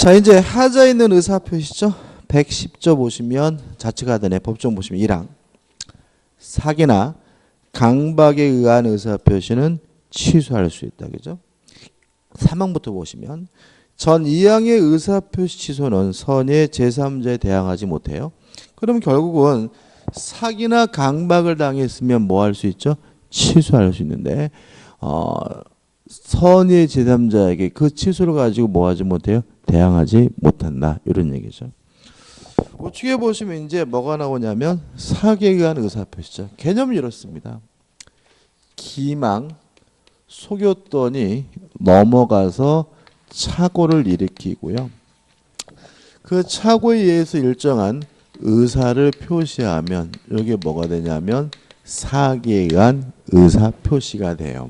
자, 이제 하자에 있는 의사표시죠. 110조 보시면 자측하단의 법정 보시면 1항 사기나 강박에 의한 의사표시는 취소할 수 있다. 그죠? 3항부터 보시면 전 2항의 의사표시 취소는 선의 제3자에 대항하지 못해요. 그럼 결국은 사기나 강박을 당했으면 뭐 할 수 있죠? 취소할 수 있는데 선의 제3자에게 그 취소를 가지고 뭐 하지 못해요? 대항하지 못한다. 이런 얘기죠. 우측에 보시면 이제 뭐가 나오냐면 사기에 의한 의사표시죠. 개념이 이렇습니다. 기망 속였더니 넘어가서 착오를 일으키고요. 그 착오에 의해서 일정한 의사를 표시하면 이게 뭐가 되냐면 사기에 의한 의사표시가 돼요.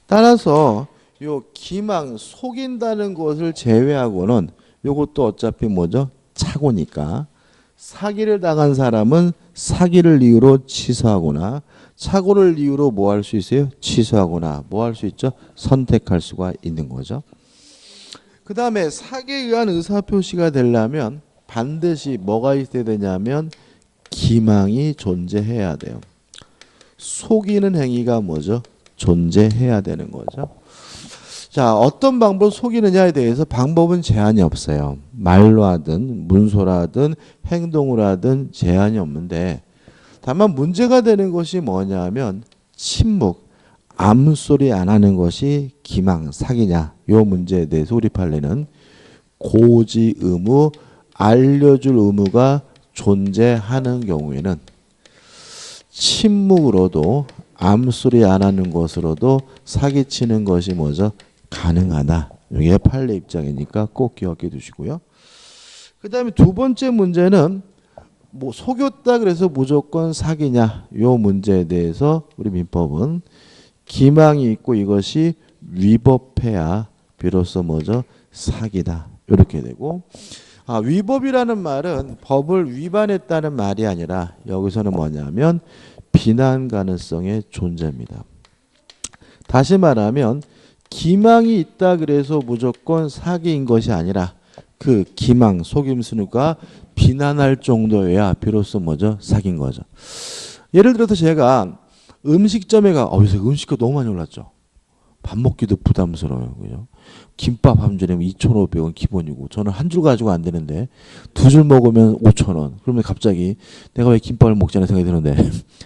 따라서 요 기망 속인다는 것을 제외하고는 요것도 어차피 뭐죠? 착오니까 사기를 당한 사람은 사기를 이유로 취소하거나 착오를 이유로 뭐 할 수 있어요? 취소하거나 뭐 할 수 있죠? 선택할 수가 있는 거죠. 그 다음에 사기에 의한 의사표시가 되려면 반드시 뭐가 있어야 되냐면 기망이 존재해야 돼요. 속이는 행위가 뭐죠? 존재해야 되는 거죠. 자, 어떤 방법으로 속이느냐에 대해서 방법은 제한이 없어요. 말로 하든 문서로 하든 행동으로 하든 제한이 없는데 다만 문제가 되는 것이 뭐냐면 침묵, 아무 소리 안 하는 것이 기망, 사기냐. 요 문제에 대해서 우리 판례는 고지 의무, 알려줄 의무가 존재하는 경우에는 침묵으로도 아무 소리 안 하는 것으로도 사기치는 것이 뭐죠? 가능하다. 이게 판례 입장이니까 꼭 기억해 두시고요. 그 다음에 두 번째 문제는 뭐 속였다 그래서 무조건 사기냐. 요 문제에 대해서 우리 민법은 기망이 있고 이것이 위법해야 비로소 뭐죠? 사기다. 이렇게 되고 위법이라는 말은 법을 위반했다는 말이 아니라 여기서는 뭐냐면 비난 가능성의 존재입니다. 다시 말하면 기망이 있다 그래서 무조건 사기인 것이 아니라 그 기망, 속임수가 비난할 정도여야 비로소 뭐죠? 사기인 거죠. 예를 들어서 제가 음식점에 요새 음식가 너무 많이 올랐죠. 밥 먹기도 부담스러워요. 그죠? 김밥 한 줄이면 2,500원 기본이고 저는 한 줄 가지고 안 되는데 두 줄 먹으면 5,000원. 그러면 갑자기 내가 왜 김밥을 먹자는 생각이 드는데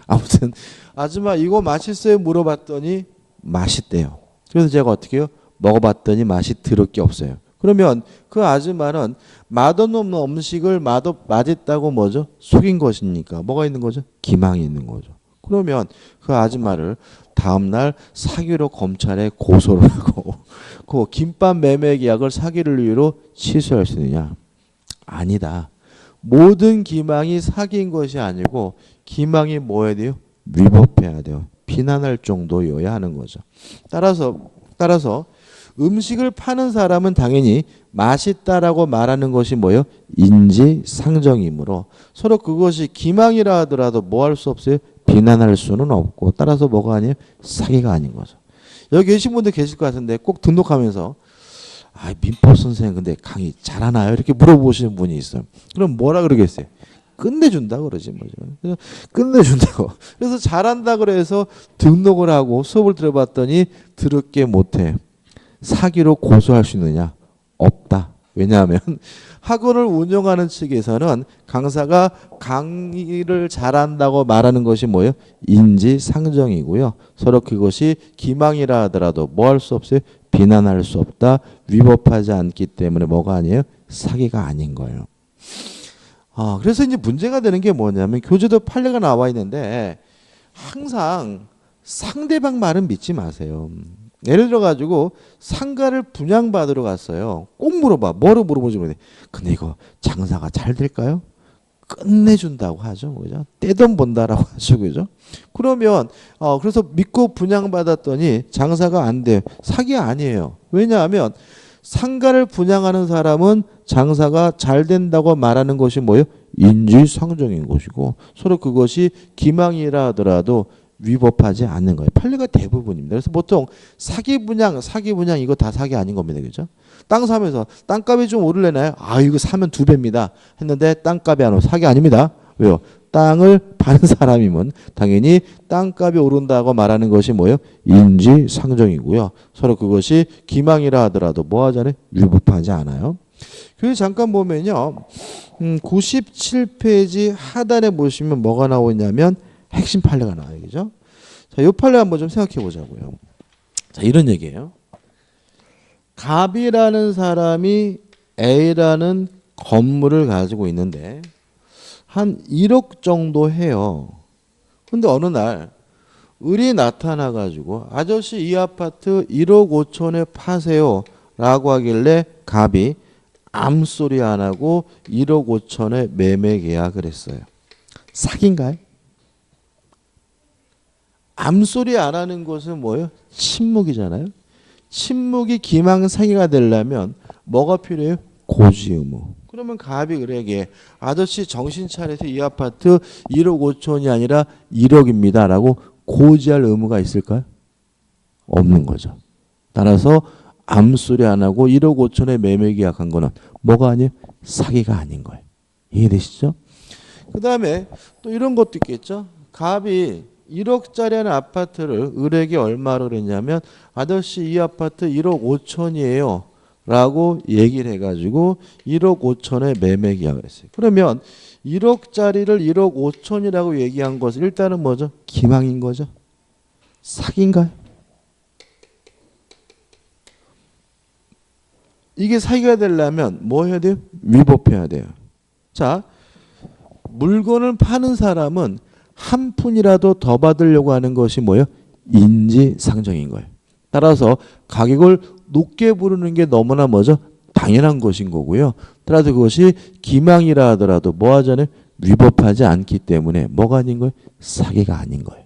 아무튼 아줌마 이거 맛있어요? 물어봤더니 맛있대요. 그래서 제가 어떻게 해요? 먹어봤더니 맛이 더럽게 없어요. 그러면 그 아줌마는 맛없는 음식을 맛있다고 뭐죠? 속인 것이니까 뭐가 있는 거죠? 기망이 있는 거죠. 그러면 그 아줌마를 다음날 사기로 검찰에 고소를 하고 그 김밥 매매 계약을 사기를 이유로 취소할 수 있느냐? 아니다. 모든 기망이 사기인 것이 아니고 기망이 뭐 해야 돼요? 위법해야 돼요. 비난할 정도여야 하는 거죠. 따라서 음식을 파는 사람은 당연히 맛있다라고 말하는 것이 뭐예요? 인지상정이므로 서로 그것이 기망이라 하더라도 뭐 할 수 없어요? 비난할 수는 없고 따라서 뭐가 아니에요? 사기가 아닌 거죠. 여기 계신 분들 계실 것 같은데 꼭 등록하면서 민법 선생님 근데 강의 잘하나요? 이렇게 물어보시는 분이 있어요. 그럼 뭐라 그러겠어요? 끝내준다 그러지 뭐죠. 끝내준다고. 그래서 잘한다 그래서 등록을 하고 수업을 들어봤더니 더럽게 못해. 사기로 고소할 수 있느냐? 없다. 왜냐하면 학원을 운영하는 측에서는 강사가 강의를 잘한다고 말하는 것이 뭐예요? 인지상정이고요. 서로 그것이 기망이라 하더라도 뭐 할 수 없어요? 비난할 수 없다. 위법하지 않기 때문에 뭐가 아니에요? 사기가 아닌 거예요. 그래서 이제 문제가 되는 게 뭐냐면 교재도 판례가 나와 있는데 항상 상대방 말은 믿지 마세요. 예를 들어 가지고 상가를 분양받으러 갔어요. 꼭 물어봐. 뭐로 물어보지 모르겠네. 근데 이거 장사가 잘 될까요? 끝내준다고 하죠. 그죠? 떼돈 번다라고 하죠. 그죠? 그러면 그래서 믿고 분양받았더니 장사가 안 돼요. 사기 아니에요. 왜냐하면 상가를 분양하는 사람은 장사가 잘 된다고 말하는 것이 뭐예요? 인지상정인 것이고 서로 그것이 기망이라 하더라도 위법하지 않는 거예요. 판례가 대부분입니다. 그래서 보통 사기 분양 이거 다 사기 아닌 겁니다. 그죠? 땅 사면서 땅값이 좀 오르려나요? 아, 이거 사면 2배입니다. 했는데 땅값이 안 오르 사기 아닙니다. 왜요? 땅을 판 사람이면 당연히 땅값이 오른다고 말하는 것이 뭐예요? 인지상정이고요. 서로 그것이 기망이라 하더라도 뭐 하잖아요? 위법하지 않아요. 그래서 잠깐 보면요. 97페이지 하단에 보시면 뭐가 나오냐면 핵심 판례가 나와요. 그죠? 자, 이 판례 한번 좀 생각해 보자고요. 자, 이런 얘기예요. 갑이라는 사람이 A라는 건물을 가지고 있는데 한 1억 정도 해요. 근데 어느 날 을이 나타나 가지고 아저씨 이 아파트 1억 5천에 파세요 라고 하길래 갑이 아무 소리 안 하고 1억 5천에 매매 계약을 했어요. 사기인가요? 아무 소리 안 하는 것은 뭐예요? 침묵이잖아요. 침묵이 기망 사기가 되려면 뭐가 필요해요? 고지 의무. 그러면 갑이 을에게 아저씨 정신 차려서 이 아파트 1억 5천이 아니라 1억입니다 라고 고지할 의무가 있을까요? 없는 거죠. 따라서 아무 소리 안 하고 1억 5천에 매매 계약한 거는 뭐가 아니에요? 사기가 아닌 거예요. 이해되시죠? 그 다음에 또 이런 것도 있겠죠. 갑이 1억짜리 하는 아파트를 을에게 얼마로 그랬냐면 아저씨 이 아파트 1억 5천이에요 라고 얘기를 해가지고 1억 5천에 매매 계약을 했어요. 그러면 1억짜리를 1억 5천이라고 얘기한 것은 일단은 뭐죠? 기망인 거죠. 사기인가요? 이게 사기가 되려면 뭐 해야 돼요? 위법해야 돼요. 자, 물건을 파는 사람은 한 푼이라도 더 받으려고 하는 것이 뭐예요? 인지상정인 거예요. 따라서 가격을 높게 부르는 게 너무나 뭐죠? 당연한 것인 거고요. 따라서 그것이 기망이라 하더라도 뭐 하잖아요? 위법하지 않기 때문에 뭐가 아닌 거예요? 사기가 아닌 거예요.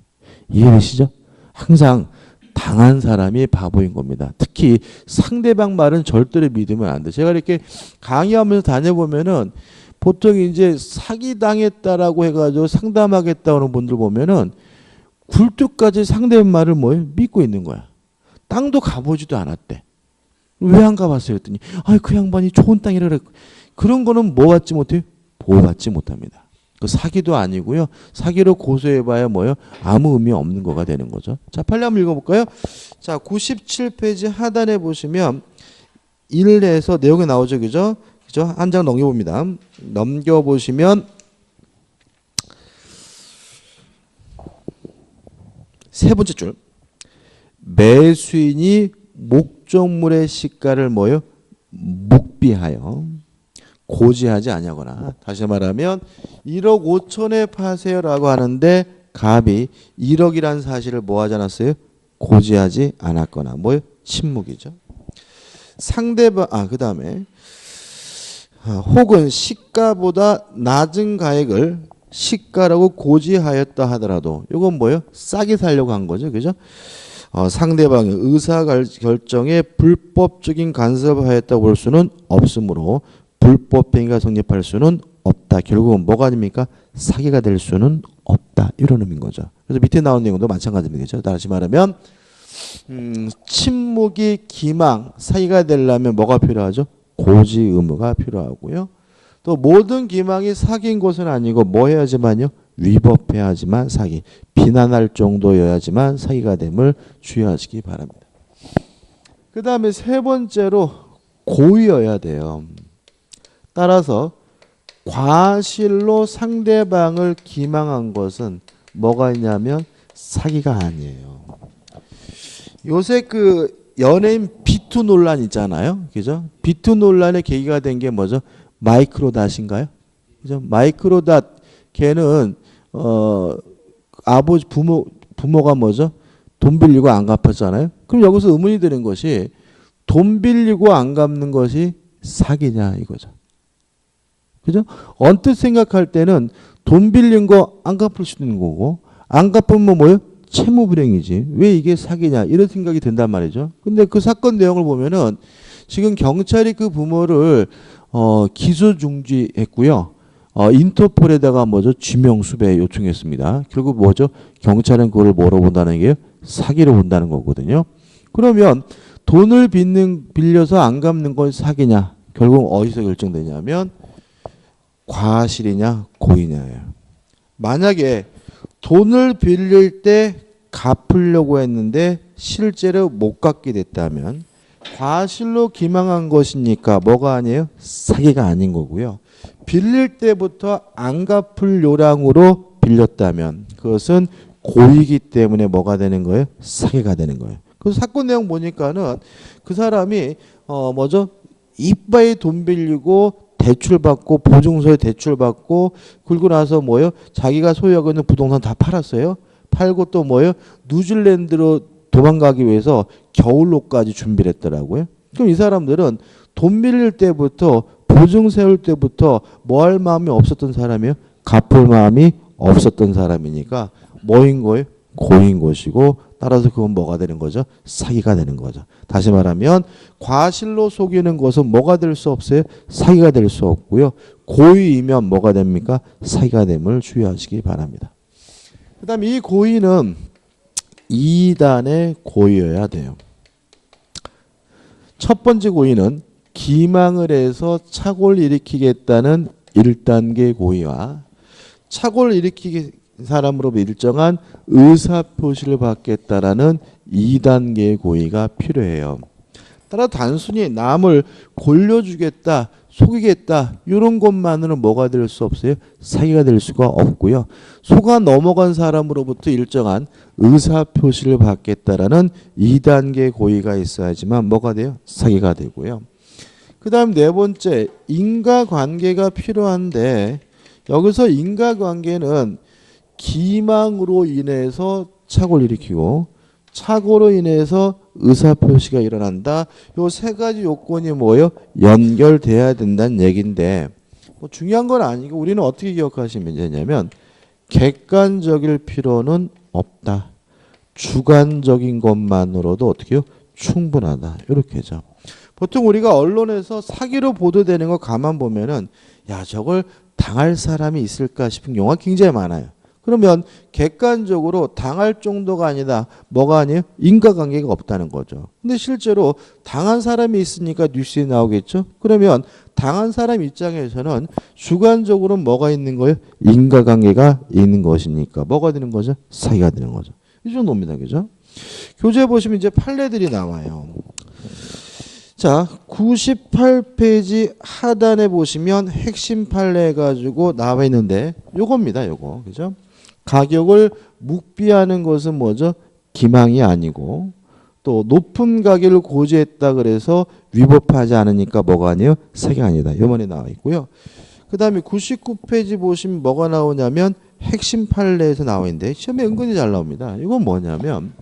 이해되시죠? 항상 당한 사람이 바보인 겁니다. 특히 상대방 말은 절대로 믿으면 안 돼. 제가 이렇게 강의하면서 다녀보면은 보통 이제 사기당했다라고 해가지고 상담하겠다 하는 분들 보면은 굴뚝까지 상대방 말을 뭐예요? 믿고 있는 거야. 땅도 가보지도 않았대. 왜 안 가봤어요? 했더니 그 양반이 좋은 땅이라 그래. 그런 거는 뭐 받지 못해요? 보호받지 못합니다. 그 사기도 아니고요. 사기로 고소해봐야 뭐예요? 아무 의미 없는 거가 되는 거죠. 자, 빨리 한번 읽어볼까요? 자, 97페이지 하단에 보시면 1에서 내용이 나오죠. 그죠? 그죠? 한 장 넘겨봅니다. 넘겨보시면 세 번째 줄. 매수인이 목적물의 시가를 뭐요? 묵비하여 고지하지 아니하거나, 다시 말하면 1억 5천에 파세요라고 하는데 갑이 1억이라는 사실을 뭐 하지 않았어요? 고지하지 않았거나 뭐요? 침묵이죠. 상대방 그다음에 혹은 시가보다 낮은 가액을 시가라고 고지하였다 하더라도 이건 뭐예요? 싸게 살려고 한 거죠. 그죠? 상대방의 의사결정에 불법적인 간섭을 하였다고 볼 수는 없으므로 불법 행위가 성립할 수는 없다. 결국은 뭐가 아닙니까? 사기가 될 수는 없다. 이런 의미인 거죠. 그래서 밑에 나온 내용도 마찬가지입니다. 그렇죠? 다시 말하면 침묵이 기망, 사기가 되려면 뭐가 필요하죠? 고지 의무가 필요하고요. 또 모든 기망이 사기인 것은 아니고 뭐 해야지만요? 위법해야지만 사기. 비난할 정도여야지만 사기가 됨을 주의하시기 바랍니다. 그 다음에 세 번째로 고의여야 돼요. 따라서 과실로 상대방을 기망한 것은 뭐가 있냐면 사기가 아니에요. 요새 그 연예인 비투 논란 있잖아요. 그죠? 비투 논란의 계기가 된 게 뭐죠? 마이크로닷인가요? 그죠? 마이크로닷 걔는 아버지 부모가 뭐죠? 돈 빌리고 안 갚았잖아요. 그럼 여기서 의문이 드는 것이 돈 빌리고 안 갚는 것이 사기냐 이거죠. 그죠? 언뜻 생각할 때는 돈 빌린 거 안 갚을 수도 있는 거고 안 갚으면 뭐예요? 채무불이행이지. 왜 이게 사기냐 이런 생각이 든단 말이죠. 근데 그 사건 내용을 보면은 지금 경찰이 그 부모를 기소 중지했고요. 인터폴에다가 뭐죠? 지명수배 요청했습니다. 결국 뭐죠? 경찰은 그걸 뭐로 본다는 게 사기로 본다는 거거든요. 그러면 돈을 빌려서 안 갚는 건 사기냐? 결국 어디서 결정되냐면 과실이냐 고의냐예요. 만약에 돈을 빌릴 때 갚으려고 했는데 실제로 못 갚게 됐다면 과실로 기망한 것이니까 뭐가 아니에요? 사기가 아닌 거고요. 빌릴 때부터 안 갚을 요량으로 빌렸다면 그것은 고의이기 때문에 뭐가 되는 거예요? 사기가 되는 거예요. 그래서 사건 내용 보니까는 그 사람이 뭐죠? 이빠이 돈 빌리고 대출받고 보증서에 대출받고 그리고 나서 뭐요? 자기가 소유하고 있는 부동산 다 팔았어요. 팔고 또 뭐요? 뉴질랜드로 도망가기 위해서 겨울로까지 준비를 했더라고요. 그럼 이 사람들은 돈 빌릴 때부터 보증 세울 때부터 뭐 할 마음이 없었던 사람이에요? 갚을 마음이 없었던 사람이니까 뭐인 거예요? 고인 것이고 따라서 그건 뭐가 되는 거죠? 사기가 되는 거죠. 다시 말하면 과실로 속이는 것은 뭐가 될 수 없어요? 사기가 될 수 없고요. 고의이면 뭐가 됩니까? 사기가 됨을 주의하시기 바랍니다. 그 다음에 이 고의는 2단의 고의여야 돼요. 첫 번째 고의는 기망을 해서 착오를 일으키겠다는 1단계 고의와 착오를 일으키기 사람으로 일정한 의사표시를 받겠다라는 2단계의 고의가 필요해요. 따라 단순히 남을 골려주겠다, 속이겠다 이런 것만으로는 뭐가 될 수 없어요? 사기가 될 수가 없고요. 속아 넘어간 사람으로부터 일정한 의사표시를 받겠다라는 2단계 고의가 있어야지만 뭐가 돼요? 사기가 되고요. 그 다음 네 번째, 인과관계가 필요한데 여기서 인과관계는 기망으로 인해서 착오를 일으키고 착오로 인해서 의사표시가 일어난다. 요 세 가지 요건이 뭐예요? 연결돼야 된다는 얘기인데 뭐 중요한 건 아니고 우리는 어떻게 기억하시면 되냐면 객관적일 필요는 없다. 주관적인 것만으로도 어떻게 해요? 충분하다. 이렇게죠. 보통 우리가 언론에서 사기로 보도되는 거 가만 보면은 야 저걸 당할 사람이 있을까 싶은 경우가 굉장히 많아요. 그러면 객관적으로 당할 정도가 아니다. 뭐가 아니에요? 인과관계가 없다는 거죠. 근데 실제로 당한 사람이 있으니까 뉴스에 나오겠죠. 그러면 당한 사람 입장에서는 주관적으로는 뭐가 있는 거예요? 인과관계가 있는 것이니까 뭐가 되는 거죠? 사기가 되는 거죠. 이 정도입니다. 그죠? 교재 보시면 이제 판례들이 나와요. 자, 98페이지 하단에 보시면 핵심 판례 해가지고 나와 있는데 요겁니다. 요거. 그죠? 가격을 묵비하는 것은 뭐죠? 기망이 아니고 또 높은 가격을 고지했다 그래서 위법하지 않으니까 뭐가 아니에요? 사기가 아니다. 요번에 나와 있고요. 그 다음에 99페이지 보시면 뭐가 나오냐면 핵심 판례에서 나와 있는데 시험에 은근히 잘 나옵니다. 이건 뭐냐면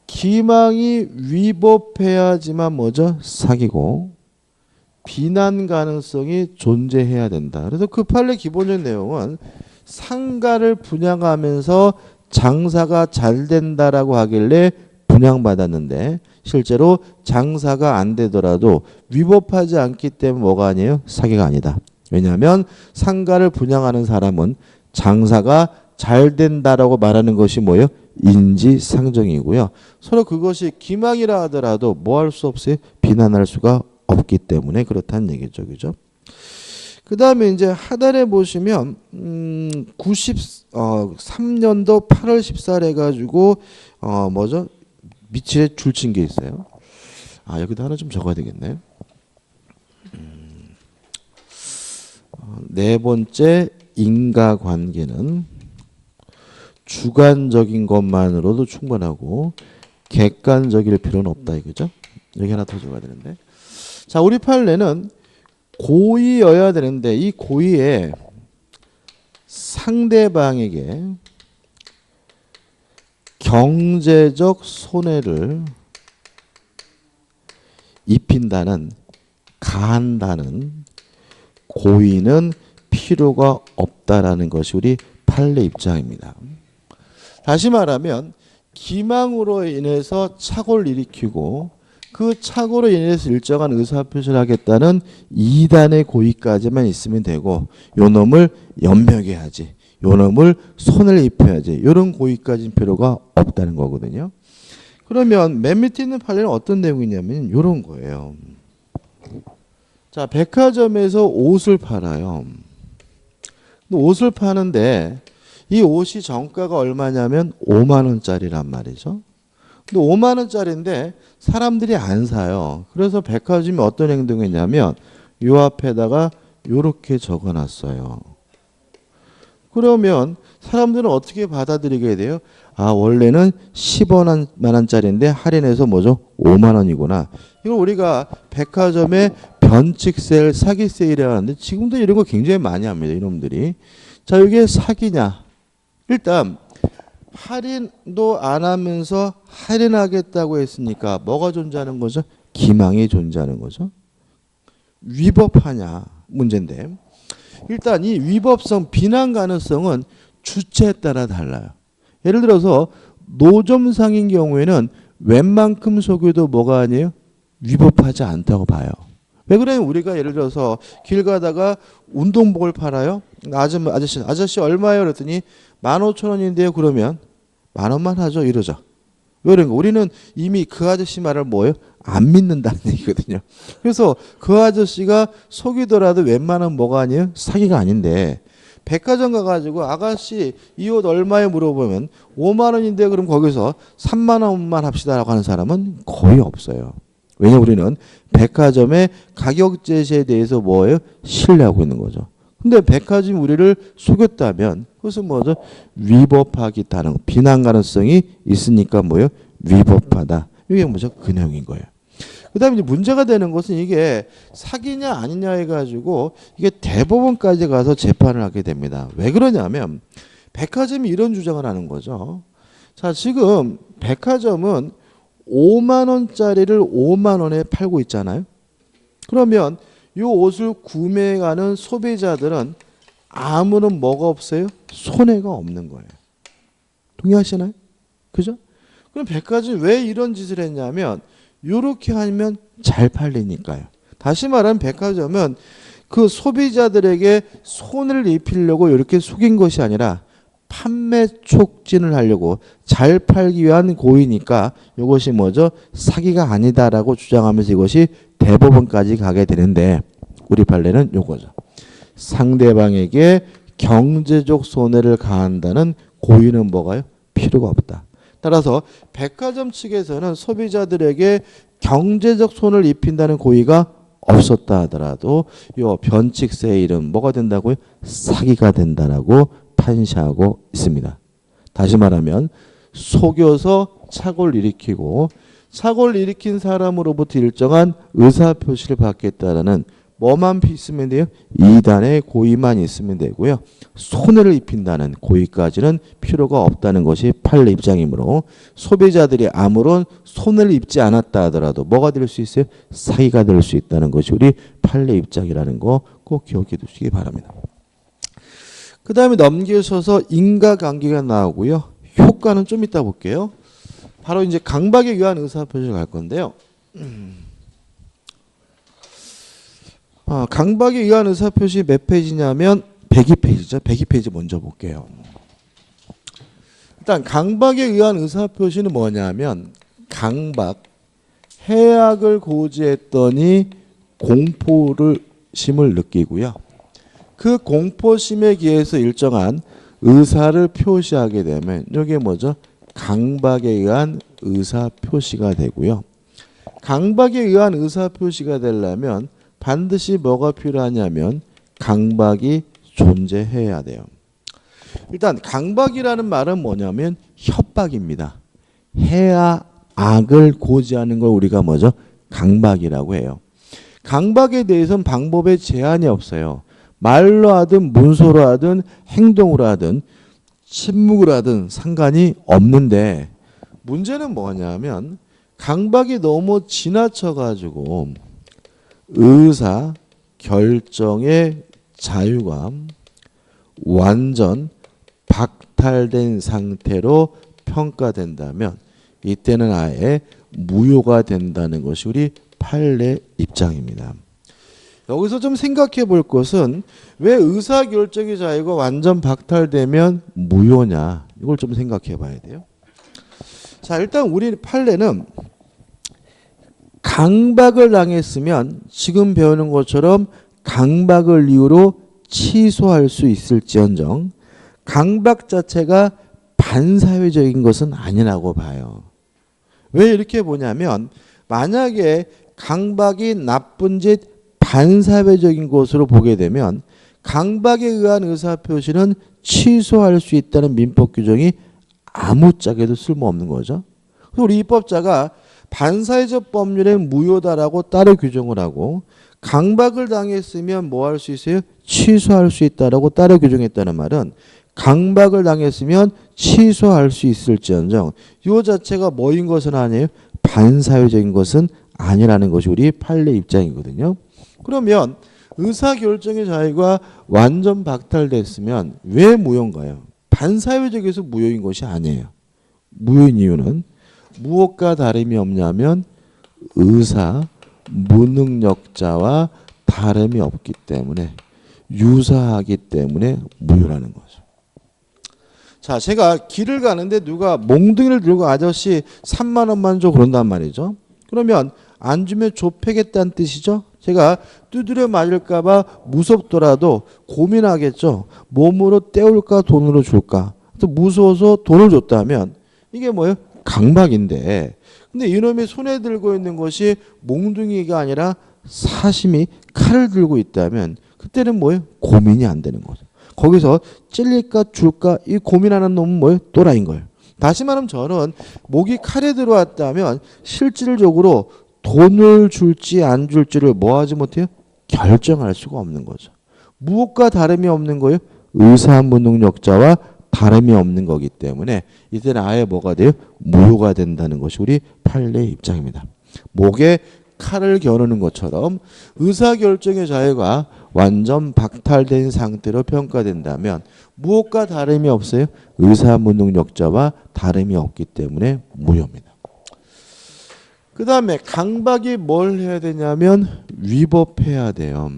기망이 위법해야지만 뭐죠? 사기고 비난 가능성이 존재해야 된다. 그래서 그 판례 기본적인 내용은 상가를 분양하면서 장사가 잘 된다라고 하길래 분양받았는데 실제로 장사가 안 되더라도 위법하지 않기 때문에 뭐가 아니에요? 사기가 아니다. 왜냐하면 상가를 분양하는 사람은 장사가 잘 된다라고 말하는 것이 뭐예요? 인지상정이고요. 서로 그것이 기망이라 하더라도 뭐 할 수 없어요? 비난할 수가 없기 때문에 그렇다는 얘기죠. 그죠? 그 다음에 이제 하단에 보시면 93년도 8월 14일 해가지고 뭐죠? 밑에 줄친 게 있어요. 아 여기도 하나 좀 적어야 되겠네. 네 번째 인과관계는 주관적인 것만으로도 충분하고 객관적일 필요는 없다 이거죠. 여기 하나 더 적어야 되는데. 자 우리 판례는 고의여야 되는데 이 고의에 상대방에게 경제적 손해를 입힌다는 가한다는 고의는 필요가 없다라는 것이 우리 판례 입장입니다. 다시 말하면 기망으로 인해서 착오를 일으키고 그 착오로 인해서 일정한 의사표시를 하겠다는 2단의 고의까지만 있으면 되고 요 놈을 연명해야지, 요 놈을 손을 입혀야지, 이런 고의까지는 필요가 없다는 거거든요. 그러면 맨 밑에 있는 판례는 어떤 내용이냐면 이런 거예요. 자, 백화점에서 옷을 팔아요. 옷을 파는데 이 옷이 정가가 얼마냐면 5만 원짜리란 말이죠. 근데 5만 원짜리인데 사람들이 안 사요. 그래서 백화점이 어떤 행동했냐면 요 앞에다가 요렇게 적어놨어요. 그러면 사람들은 어떻게 받아들이게 돼요? 아, 원래는 10만 원짜리인데 할인해서 뭐죠? 5만 원이구나. 이걸 우리가 백화점의 변칙 세일, 사기 세일이라고 하는데 지금도 이런 거 굉장히 많이 합니다. 이놈들이. 자, 이게 사기냐? 일단 할인도 안 하면서 할인하겠다고 했으니까 뭐가 존재하는 거죠? 기망이 존재하는 거죠. 위법하냐 문제인데, 일단 이 위법성, 비난 가능성은 주체에 따라 달라요. 예를 들어서 노점상인 경우에는 웬만큼 속여도 뭐가 아니에요? 위법하지 않다고 봐요. 왜 그러냐면 우리가 예를 들어서 길 가다가 운동복을 팔아요. 아저씨 얼마예요? 그랬더니 15,000원인데요. 그러면 10,000원만 하죠. 이러죠. 이런 거. 우리는 이미 그 아저씨 말을 뭐예요? 안 믿는다는 얘기거든요. 그래서 그 아저씨가 속이더라도 웬만하면 뭐가 아니에요? 사기가 아닌데, 백화점 가가지고 아가씨 이 옷 얼마에 물어보면 5만 원인데 그럼 거기서 3만 원만 합시다라고 하는 사람은 거의 없어요. 왜냐면 우리는 백화점의 가격 제시에 대해서 뭐예요? 신뢰하고 있는 거죠. 근데 백화점이 우리를 속였다면 그것은 뭐죠? 위법하기다는 비난 가능성이 있으니까 뭐예요? 위법하다. 이게 뭐죠? 그 내용인 거예요. 그 다음에 이제 문제가 되는 것은 이게 사기냐 아니냐 해가지고 이게 대법원까지 가서 재판을 하게 됩니다. 왜 그러냐면 백화점이 이런 주장을 하는 거죠. 자, 지금 백화점은 5만 원짜리를 5만 원에 팔고 있잖아요. 그러면 이 옷을 구매하는 소비자들은 아무런 뭐가 없어요? 손해가 없는 거예요. 동의하시나요? 그죠? 그럼 백화점이 왜 이런 짓을 했냐면 이렇게 하면 잘 팔리니까요. 다시 말하면 백화점은 그 소비자들에게 손을 입히려고 이렇게 속인 것이 아니라 판매 촉진을 하려고 잘 팔기 위한 고의니까 이것이 뭐죠? 사기가 아니다라고 주장하면서 이것이 대법원까지 가게 되는데, 우리 판례는 이거죠. 상대방에게 경제적 손해를 가한다는 고의는 뭐가요? 필요가 없다. 따라서 백화점 측에서는 소비자들에게 경제적 손을 입힌다는 고의가 없었다 하더라도 이 변칙 세일은 뭐가 된다고요? 사기가 된다라고 판시하고 있습니다. 다시 말하면 속여서 착오를 일으키고 착오를 일으킨 사람으로부터 일정한 의사표시를 받겠다라는 뭐만 있으면 돼요? 2단의 고의만 있으면 되고요. 손해를 입힌다는 고의까지는 필요가 없다는 것이 판례 입장이므로 소비자들이 아무런 손해를 입지 않았다 하더라도 뭐가 될 수 있어요? 사기가 될 수 있다는 것이 우리 판례 입장이라는 거 꼭 기억해 두시기 바랍니다. 그 다음에 넘겨서서 인과관계가 나오고요. 효과는 좀 이따 볼게요. 바로 이제 강박에 의한 의사표시를 갈 건데요. 강박에 의한 의사표시 몇 페이지냐면 102페이지죠. 102페이지 먼저 볼게요. 일단 강박에 의한 의사표시는 뭐냐면 강박, 해악을 고지했더니 공포심을 느끼고요. 그 공포심에 기해서 일정한 의사를 표시하게 되면 이게 뭐죠? 강박에 의한 의사표시가 되고요. 강박에 의한 의사표시가 되려면 반드시 뭐가 필요하냐면 강박이 존재해야 돼요. 일단 강박이라는 말은 뭐냐면 협박입니다. 해야 악을 고지하는 걸 우리가 뭐죠? 강박이라고 해요. 강박에 대해서는 방법에 제한이 없어요. 말로 하든 문서로 하든 행동으로 하든 침묵으로 하든 상관이 없는데, 문제는 뭐냐면 강박이 너무 지나쳐가지고 의사 결정의 자유가 완전 박탈된 상태로 평가된다면 이때는 아예 무효가 된다는 것이 우리 판례 입장입니다. 여기서 좀 생각해 볼 것은 왜 의사결정의 자유가 완전 박탈되면 무효냐, 이걸 좀 생각해 봐야 돼요. 자, 일단 우리 판례는 강박을 당했으면 지금 배우는 것처럼 강박을 이유로 취소할 수 있을지언정 강박 자체가 반사회적인 것은 아니라고 봐요. 왜 이렇게 보냐면 만약에 강박이 나쁜 짓 반사회적인 것으로 보게 되면 강박에 의한 의사표시는 취소할 수 있다는 민법 규정이 아무짝에도 쓸모없는 거죠. 우리 입법자가 반사회적 법률엔 무효다라고 따로 규정을 하고 강박을 당했으면 뭐 할 수 있어요? 취소할 수 있다라고 따로 규정했다는 말은 강박을 당했으면 취소할 수 있을지언정 이 자체가 뭐인 것은 아니에요? 반사회적인 것은 아니라는 것이 우리 판례 입장이거든요. 그러면 의사결정의 자유가 완전 박탈됐으면 왜 무효인가요? 반사회적에서 무효인 것이 아니에요. 무효인 이유는 무엇과 다름이 없냐면 의사 무능력자와 다름이 없기 때문에 유사하기 때문에 무효라는 거죠. 자, 제가 길을 가는데 누가 몽둥이를 들고 아저씨 3만 원만 줘 그런단 말이죠. 그러면 안 주면 좁혀겠다는 뜻이죠. 제가 두드려 맞을까 봐 무섭더라도 고민하겠죠. 몸으로 때울까 돈으로 줄까. 무서워서 돈을 줬다면 이게 뭐예요? 강박인데 근데 이놈이 손에 들고 있는 것이 몽둥이가 아니라 사심이 칼을 들고 있다면 그때는 뭐예요? 고민이 안 되는 거죠. 거기서 찔릴까 줄까 이 고민하는 놈은 뭐예요? 또라이인 거예요. 다시 말하면 저는 목이 칼에 들어왔다면 실질적으로 돈을 줄지 안 줄지를 뭐 하지 못해요? 결정할 수가 없는 거죠. 무엇과 다름이 없는 거예요? 의사무능력자와 다름이 없는 거기 때문에 이때는 아예 뭐가 돼요? 무효가 된다는 것이 우리 판례의 입장입니다. 목에 칼을 겨누는 것처럼 의사결정의 자유가 완전 박탈된 상태로 평가된다면 무엇과 다름이 없어요? 의사무능력자와 다름이 없기 때문에 무효입니다. 그 다음에 강박이 뭘 해야 되냐면 위법해야 돼요.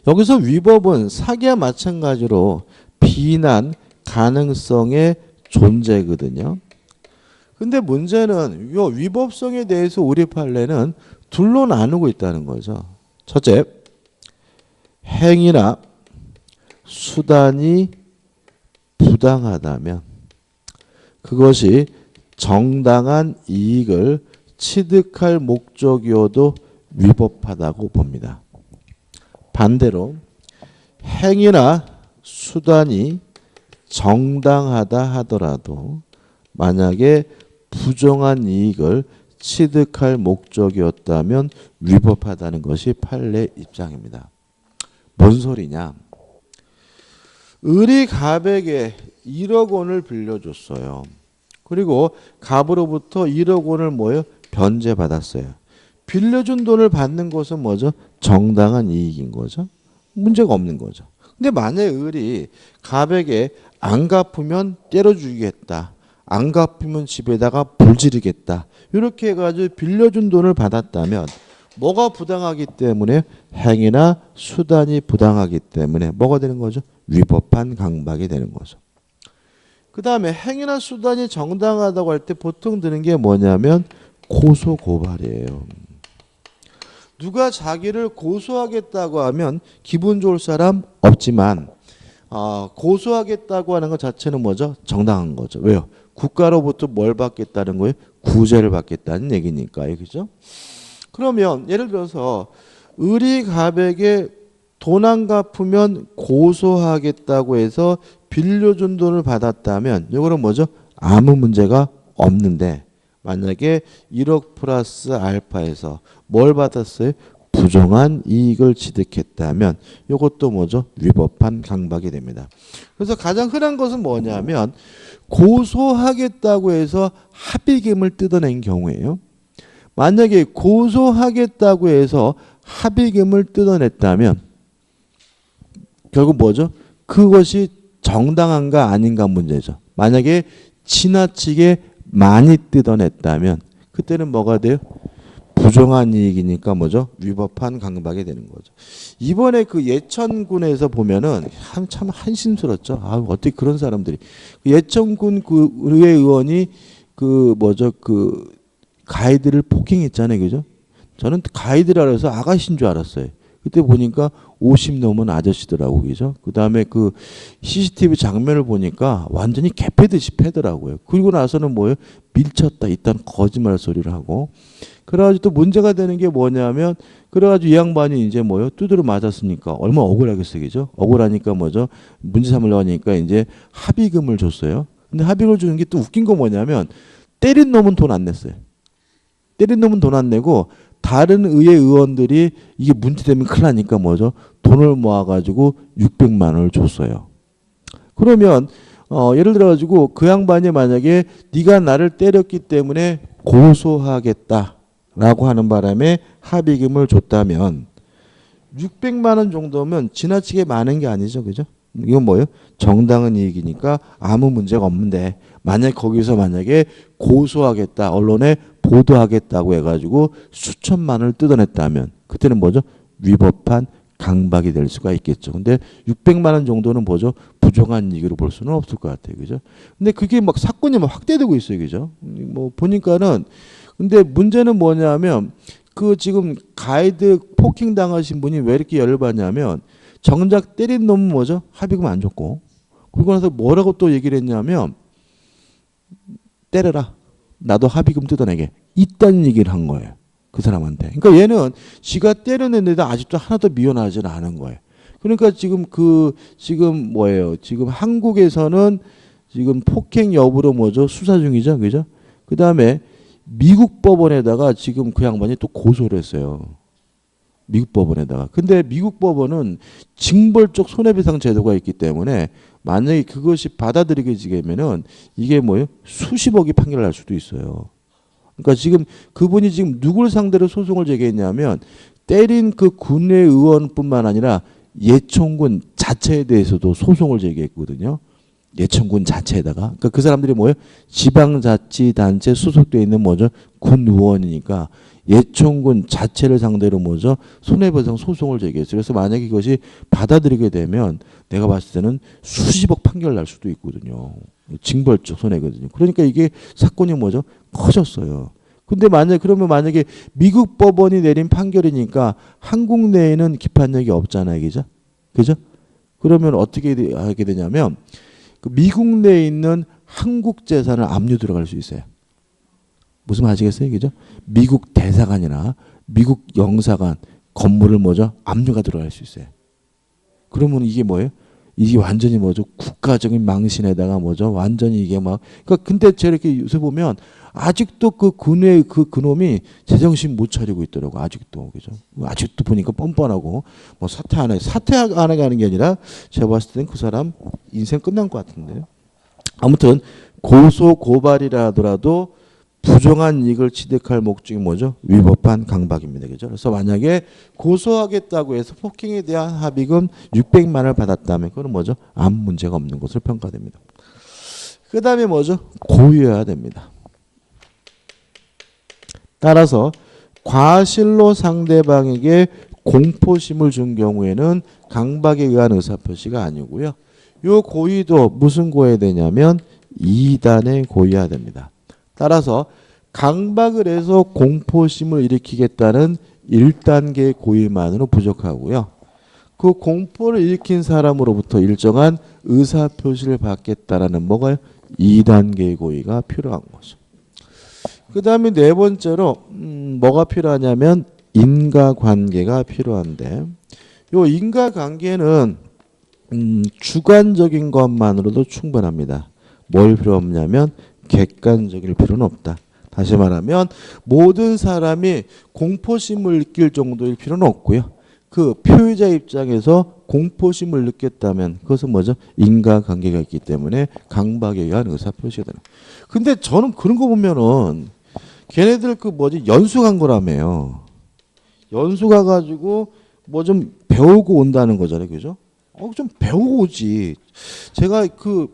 여기서 위법은 사기와 마찬가지로 비난 가능성의 존재거든요. 근데 문제는 이 위법성에 대해서 우리 판례는 둘로 나누고 있다는 거죠. 첫째, 행위나 수단이 부당하다면 그것이 정당한 이익을 취득할 목적이어도 위법하다고 봅니다. 반대로 행위나 수단이 정당하다 하더라도 만약에 부정한 이익을 취득할 목적이었다면 위법하다는 것이 판례 입장입니다. 뭔 소리냐? 을이 갑에게 1억 원을 빌려줬어요. 그리고 갑으로부터 1억 원을 뭐예요? 변제받았어요. 빌려준 돈을 받는 것은 뭐죠? 정당한 이익인 거죠. 문제가 없는 거죠. 근데 만약에 을이 갑에게 안 갚으면 때려 죽이겠다. 안 갚으면 집에다가 불 지르겠다. 이렇게 해가지고 빌려준 돈을 받았다면 뭐가 부당하기 때문에 행위나 수단이 부당하기 때문에 뭐가 되는 거죠? 위법한 강박이 되는 거죠. 그 다음에 행위나 수단이 정당하다고 할 때 보통 드는 게 뭐냐면 고소고발이에요. 누가 자기를 고소하겠다고 하면 기분 좋을 사람 없지만 고소하겠다고 하는 것 자체는 뭐죠? 정당한 거죠. 왜요? 국가로부터 뭘 받겠다는 거예요? 구제를 받겠다는 얘기니까요. 그죠? 그러면 예를 들어서 을이 갑에게 돈 안 갚으면 고소하겠다고 해서 빌려준 돈을 받았다면 이거는 뭐죠? 아무 문제가 없는데 만약에 1억 플러스 알파에서 뭘 받았어요? 부정한 이익을 취득했다면 이것도 뭐죠? 위법한 강박이 됩니다. 그래서 가장 흔한 것은 뭐냐면 고소하겠다고 해서 합의금을 뜯어낸 경우예요. 만약에 고소하겠다고 해서 합의금을 뜯어냈다면 결국 뭐죠? 그것이 정당한가 아닌가 문제죠. 만약에 지나치게 많이 뜯어냈다면 그때는 뭐가 돼요? 부정한 이익이니까 뭐죠? 위법한 강박이 되는 거죠. 이번에 그 예천군에서 보면은 참 한심스럽죠. 아, 어떻게 그런 사람들이 예천군 그 의회 의원이 그 뭐죠? 그 가이드를 폭행했잖아요, 그죠? 저는 가이드라 해서 아가씨인 줄 알았어요. 그때 보니까 50 넘은 아저씨더라고, 그죠? 그 다음에 그 CCTV 장면을 보니까 완전히 개패듯이 패더라고요. 그리고 나서는 뭐예요? 밀쳤다, 이딴 거짓말 소리를 하고. 그래가지고 또 문제가 되는 게 뭐냐면, 그래가지고 이 양반이 이제 뭐예요? 두드려 맞았으니까 얼마나 억울하겠어요, 그죠? 억울하니까 뭐죠? 문제 삼으려고 하니까 이제 합의금을 줬어요. 근데 합의금을 주는 게 또 웃긴 거 뭐냐면, 때린 놈은 돈 안 냈어요. 때린 놈은 돈 안 내고, 다른 의회 의원들이 이게 문제되면 큰일 나니까 뭐죠? 돈을 모아가지고 600만 원을 줬어요. 그러면 예를 들어가지고 그 양반이 만약에 네가 나를 때렸기 때문에 고소하겠다라고 하는 바람에 합의금을 줬다면 600만 원 정도면 지나치게 많은 게 아니죠, 그죠? 이건 뭐예요? 정당한 이익이니까 아무 문제가 없는데 만약 거기서 만약에 고소하겠다, 언론에 보도하겠다고 해가지고 수천만 원을 뜯어냈다면 그때는 뭐죠? 위법한 강박이 될 수가 있겠죠. 근데 600만 원 정도는 뭐죠? 부정한 이익으로 볼 수는 없을 것 같아요, 그죠? 근데 그게 막 사건이 막 확대되고 있어요, 그죠? 뭐 보니까는 근데 문제는 뭐냐면 그 지금 가이드 폭행 당하신 분이 왜 이렇게 열받냐면 정작 때린 놈은 뭐죠? 합의금 안 줬고 그러고 나서 뭐라고 또 얘기를 했냐면 때려라. 나도 합의금 뜯어내게. 이딴 얘기를 한 거예요. 그 사람한테. 그러니까 얘는 지가 때려냈는데 아직도 하나도 미워하지 않은 거예요. 그러니까 지금 뭐예요? 지금 한국에서는 지금 폭행 여부로 뭐죠? 수사 중이죠. 그죠? 그 다음에 미국 법원에다가 지금 그 양반이 또 고소를 했어요. 미국 법원에다가. 근데 미국 법원은 징벌적 손해배상 제도가 있기 때문에 만약에 그것이 받아들이게 되면은 이게 뭐예요? 수십억이 판결을 날 수도 있어요. 그러니까 지금 그분이 지금 누굴 상대로 소송을 제기했냐면 때린 그 군내 의원뿐만 아니라 예천군 자체에 대해서도 소송을 제기했거든요. 예천군 자체에다가. 그러니까 그 사람들이 뭐예요? 지방자치단체 소속되어 있는 뭐죠? 군 의원이니까 예천군 자체를 상대로 뭐죠? 손해배상 소송을 제기했어요. 그래서 만약에 이것이 받아들이게 되면 내가 봤을 때는 수십억 판결 날 수도 있거든요. 징벌적 손해거든요. 그러니까 이게 사건이 뭐죠? 커졌어요. 근데 그러면 만약에 미국 법원이 내린 판결이니까 한국 내에는 기판력이 없잖아요. 그죠? 그죠? 그러면 어떻게 하게 되냐면 그 미국 내에 있는 한국 재산을 압류 들어갈 수 있어요. 무슨 말 아시겠어요? 그죠? 미국 대사관이나 미국 영사관 건물을 뭐죠? 압류가 들어갈 수 있어요. 그러면 이게 뭐예요? 이게 완전히 뭐죠? 국가적인 망신에다가 뭐죠? 완전히 이게 막 그러니까 근데 저렇게 요새 보면 아직도 그 군의 그놈이 제정신 못 차리고 있더라고. 아직도. 그죠? 아직도 보니까 뻔뻔하고 뭐 사퇴 안 하는 게 아니라 제가 봤을 때는 그 사람 인생 끝난 것 같은데요. 아무튼 고소 고발이라 하더라도 부정한 이익을 취득할 목적이 뭐죠? 위법한 강박입니다. 그죠? 그래서 만약에 고소하겠다고 해서 폭행에 대한 합의금 600만 원을 받았다면 그건 뭐죠? 아무 문제가 없는 것으로 평가됩니다. 그 다음에 뭐죠? 고의여야 됩니다. 따라서 과실로 상대방에게 공포심을 준 경우에는 강박에 의한 의사표시가 아니고요. 요 고의도 무슨 고해야 되냐면 2단에 고의해야 됩니다. 따라서 강박을 해서 공포심을 일으키겠다는 1단계 고의만으로 부족하고요. 그 공포를 일으킨 사람으로부터 일정한 의사표시를 받겠다라는 뭐가요? 2단계 고의가 필요한 거죠. 그 다음에 네 번째로 뭐가 필요하냐면 인과관계가 필요한데 요 인과관계는 주관적인 것만으로도 충분합니다. 뭘 필요 없냐면 객관적일 필요는 없다. 다시 말하면 모든 사람이 공포심을 느낄 정도일 필요는 없고요. 그 피해자 입장에서 공포심을 느꼈다면 그것은 뭐죠? 인과관계가 있기 때문에 강박에 의한 의사표시가 되는. 근데 저는 그런 거 보면은 걔네들 그 뭐지 연수 간 거라며요. 연수 가가지고 뭐 좀 배우고 온다는 거잖아요, 그죠? 좀 배우고 오지. 제가 그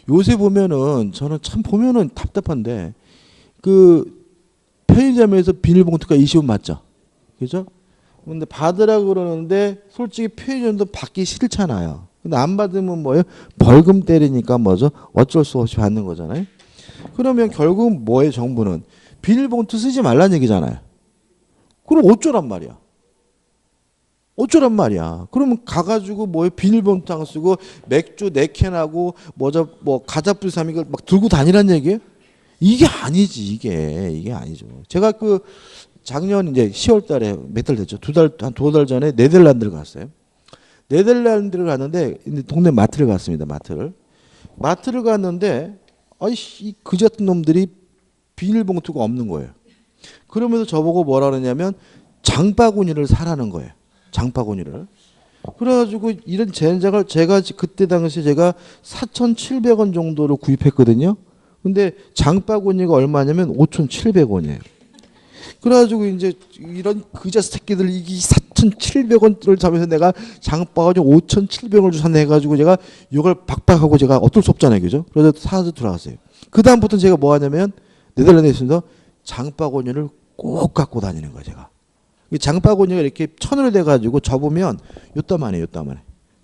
요새 보면은 저는 참 보면은 답답한데 그 편의점에서 비닐봉투가 20원 맞죠? 그죠? 근데 받으라고 그러는데 솔직히 편의점도 받기 싫잖아요. 근데 안 받으면 뭐예요? 벌금 때리니까 뭐죠? 어쩔 수 없이 받는 거잖아요. 그러면 결국 뭐예요? 정부는 비닐봉투 쓰지 말라는 얘기잖아요. 그럼 어쩌란 말이야? 어쩌란 말이야? 그러면 가가지고 뭐에 비닐봉투 안 쓰고 맥주 4캔하고 뭐 가자불 3 이걸 막 들고 다니란 얘기예요? 이게 아니지. 이게 아니죠. 제가 그 작년 이제 10월달에 몇 달 됐죠? 한 2달 전에 네덜란드를 갔어요. 네덜란드를 갔는데 동네 마트를 갔습니다. 마트를 갔는데 아이씨 그지 같은 놈들이 비닐봉투가 없는 거예요. 그러면서 저보고 뭐라 그러냐면 장바구니를 사라는 거예요. 장바구니를. 그래가지고 이런 젠장을 제가 그때 당시에 제가 4,700원 정도로 구입했거든요. 근데 장바구니가 얼마냐면 5,700원이에요. 그래가지고 이제 이런 그자 새끼들 이게 4,700원을 잡아서 내가 장바구니 5,700원을 주산해 해가지고 제가 이걸 박박하고 제가 어쩔 수 없잖아요, 그죠? 그래서 사서 들어갔어요. 그 다음부터는 제가 뭐 하냐면 네덜란드에 있어서 장바구니를 꼭 갖고 다니는 거예요, 제가. 장바구니가 이렇게 천으로 돼가지고 접으면 요따만해.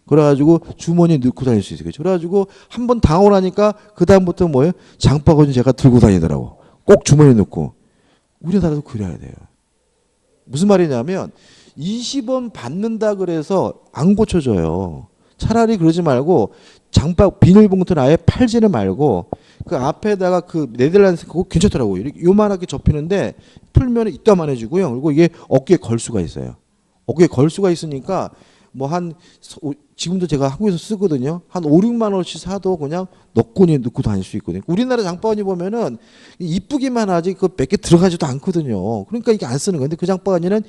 그래가지고 주머니에 넣고 다닐 수 있어요. 그래가지고 한번 당하고 나니까 그 다음부터 뭐예요? 장바구니 제가 들고 다니더라고. 꼭 주머니에 넣고. 우리나라도 그래야 돼요. 무슨 말이냐면 20원 받는다 그래서 안 고쳐져요. 차라리 그러지 말고 비닐봉투는 아예 팔지는 말고 그 앞에다가 그 네덜란드 그거 괜찮더라고요. 이렇게 요만하게 접히는데 풀면 이따만해지고요. 그리고 이게 어깨에 걸 수가 있어요. 어깨에 걸 수가 있으니까 뭐 지금도 제가 한국에서 쓰거든요. 한 5, 6만 원씩 사도 그냥 넣고 다닐 수 있거든요. 우리나라 장바구니 보면은 이쁘기만 하지 그 몇 개 들어가지도 않거든요. 그러니까 이게 안 쓰는 거예요. 근데 그 장바구니는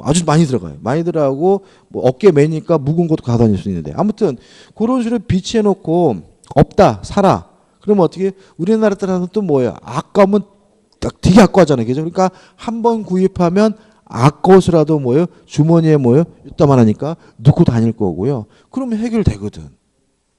아주 많이 들어가요. 많이 들어가고 뭐 어깨 매니까 무거운 것도 가다닐 수 있는데 아무튼 그런 식으로 비치해 놓고 없다 사라. 그러면 어떻게 우리나라 따라서 또 뭐예요? 아까우면 되게 아까워하잖아요. 그죠? 그러니까 한 번 구입하면 아까워서라도 뭐예요? 주머니에 뭐예요? 이따만 하니까 넣고 다닐 거고요. 그러면 해결되거든.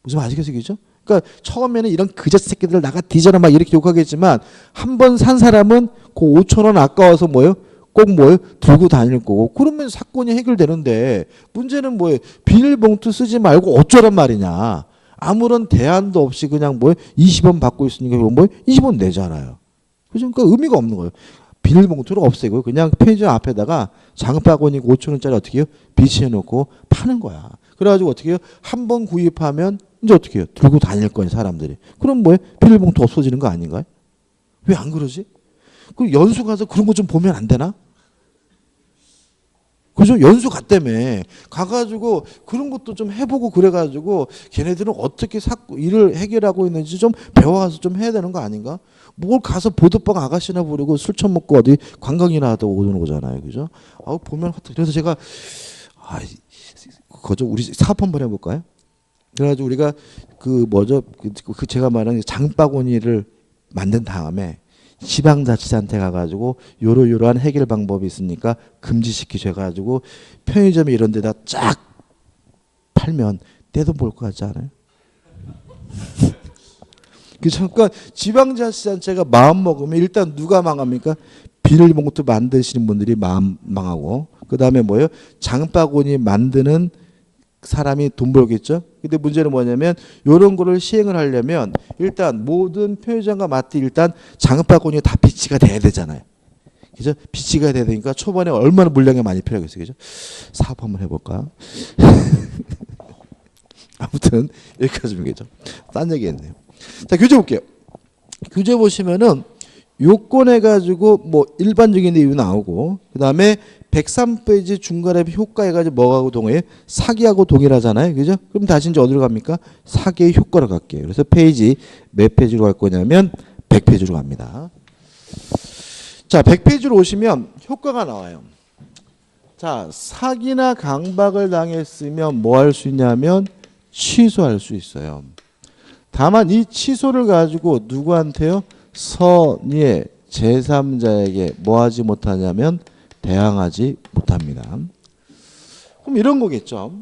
무슨 아시겠어요? 그죠? 그러니까 처음에는 이런 그저 새끼들 나가 뒤져라 막 이렇게 욕하겠지만 한 번 산 사람은 그 5,000원 아까워서 뭐예요? 꼭 뭐예요? 들고 다닐 거고. 그러면 사건이 해결되는데 문제는 뭐예요? 비닐봉투 쓰지 말고 어쩌란 말이냐. 아무런 대안도 없이 그냥 뭐예요? 20원 받고 있으니까 뭐예요? 20원 내잖아요. 그죠? 그러니까 의미가 없는 거예요. 비닐봉투를 없애고 그냥 편의점 앞에다가 장바구니 5,000원짜리 어떻게 해요? 비치해 놓고 파는 거야. 그래가지고 어떻게 해요? 한 번 구입하면 이제 어떻게 해요? 들고 다닐 거예요, 사람들이. 그럼 뭐예요? 비닐봉투 없어지는 거 아닌가요? 왜 안 그러지? 그 연수 가서 그런 거 좀 보면 안 되나? 그죠? 연수 갔다며. 가가지고 그런 것도 좀 해보고 그래가지고 걔네들은 어떻게 일을 해결하고 있는지 좀 배워와서 좀 해야 되는 거 아닌가? 뭘 가서 보드방 아가씨나 부르고 술 처먹고 어디 관광이나 하다 오는 거잖아요. 그죠? 보면 그래서 제가 그거죠. 우리 사업 한번 해볼까요? 그래가지고 우리가 제가 말하는 장바구니를 만든 다음에 지방자치단체 가가지고 요러한 해결 방법이 있으니까 금지시키셔가지고 편의점에 이런 데다 쫙 팔면 떼돈 벌 것 같지 않아요? 그러니까 지방자치단체가 마음 먹으면 일단 누가 망합니까? 비닐봉투 만드시는 분들이 망하고 그 다음에 뭐예요? 장바구니 만드는 사람이 돈 벌겠죠. 근데 문제는 뭐냐면 이런 거를 시행을 하려면 일단 모든 편의점과 마트 일단 장바구니에 다 비치가 돼야 되잖아요. 그죠? 비치가 돼야 되니까 초반에 얼마나 물량이 많이 필요하겠어요. 그죠? 사업 한번 해볼까? 아무튼 여기까지면 되죠. 딴 얘기 했네요. 자, 교재 볼게요. 교재 보시면은 요건해 가지고 뭐 일반적인 내용이 나오고 그다음에 103페이지 중간에 효과해 가지고 뭐하고 동일해? 사기하고 동일하잖아요. 그죠? 그럼 다시 이제 어디로 갑니까? 사기의 효과로 갈게요. 그래서 페이지 몇 페이지로 갈 거냐면 100페이지로 갑니다. 자, 100페이지로 오시면 효과가 나와요. 자, 사기나 강박을 당했으면 뭐 할 수 있냐면 취소할 수 있어요. 다만 이 취소를 가지고 누구한테요? 선의 제3자에게 뭐 하지 못하냐면 대항하지 못합니다. 그럼 이런 거겠죠.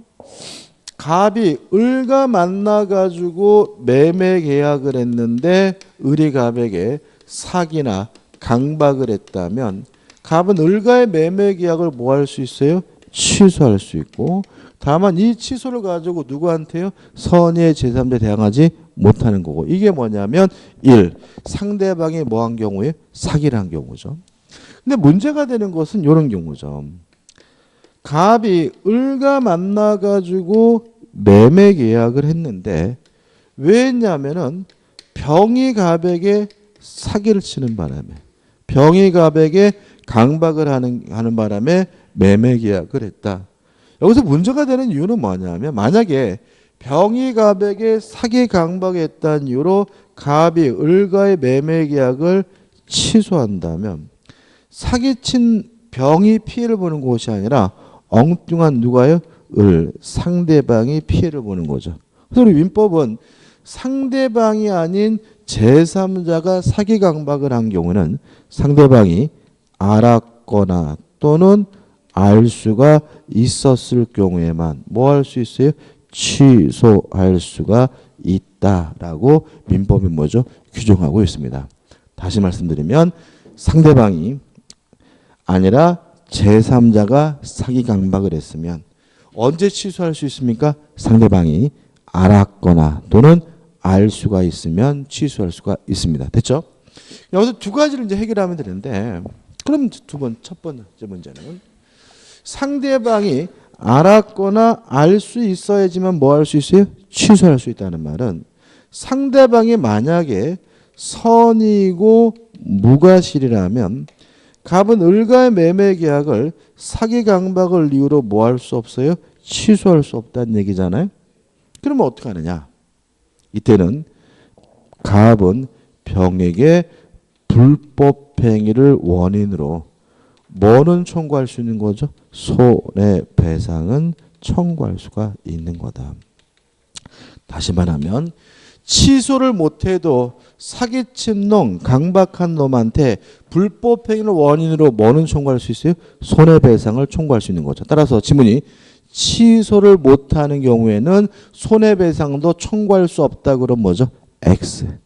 갑이 을과 만나가지고 매매 계약을 했는데 을이 갑에게 사기나 강박을 했다면 갑은 을과의 매매 계약을 뭐 할 수 있어요? 취소할 수 있고, 다만 이 취소를 가지고 누구한테요? 선의의 제3자 대항하지 못하는 거고, 이게 뭐냐면 1. 상대방이 뭐 한 경우에 사기를 한 경우죠. 근데 문제가 되는 것은 이런 경우죠. 갑이 을과 만나가지고 매매 계약을 했는데 왜 했냐면은 병이 갑에게 사기를 치는 바람에, 병이 갑에게 강박을 하는 바람에 매매 계약을 했다. 여기서 문제가 되는 이유는 뭐냐면, 만약에 병이 갑에게 사기 강박했다는 이유로 갑이 을과의 매매 계약을 취소한다면 사기친 병이 피해를 보는 것이 아니라 엉뚱한 누가요? 을, 상대방이 피해를 보는 거죠. 그래서 우리 민법은 상대방이 아닌 제3자가 사기 강박을 한 경우는 상대방이 알았거나 또는 알 수가 있었을 경우에만 뭐 할 수 있어요? 취소할 수가 있다라고 민법이 뭐죠? 규정하고 있습니다. 다시 말씀드리면 상대방이 아니라 제3자가 사기 강박을 했으면 언제 취소할 수 있습니까? 상대방이 알았거나 또는 알 수가 있으면 취소할 수가 있습니다. 됐죠? 여기서 두 가지를 이제 해결하면 되는데, 그럼 첫 번째 문제는 상대방이 알았거나 알 수 있어야지만 뭐 할 수 있어요? 취소할 수 있다는 말은 상대방이 만약에 선이고 무과실이라면 갑은 을과의 매매 계약을 사기 강박을 이유로 뭐 할 수 없어요? 취소할 수 없다는 얘기잖아요. 그러면 어떻게 하느냐? 이때는 갑은 병에게 불법행위를 원인으로 뭐는 청구할 수 있는 거죠? 손해배상은 청구할 수가 있는 거다. 다시 말하면 취소를 못해도 사기친 놈, 강박한 놈한테 불법행위를 원인으로 뭐는 청구할 수 있어요? 손해배상을 청구할 수 있는 거죠. 따라서 지문이 취소를 못하는 경우에는 손해배상도 청구할 수 없다. 그럼 뭐죠? X.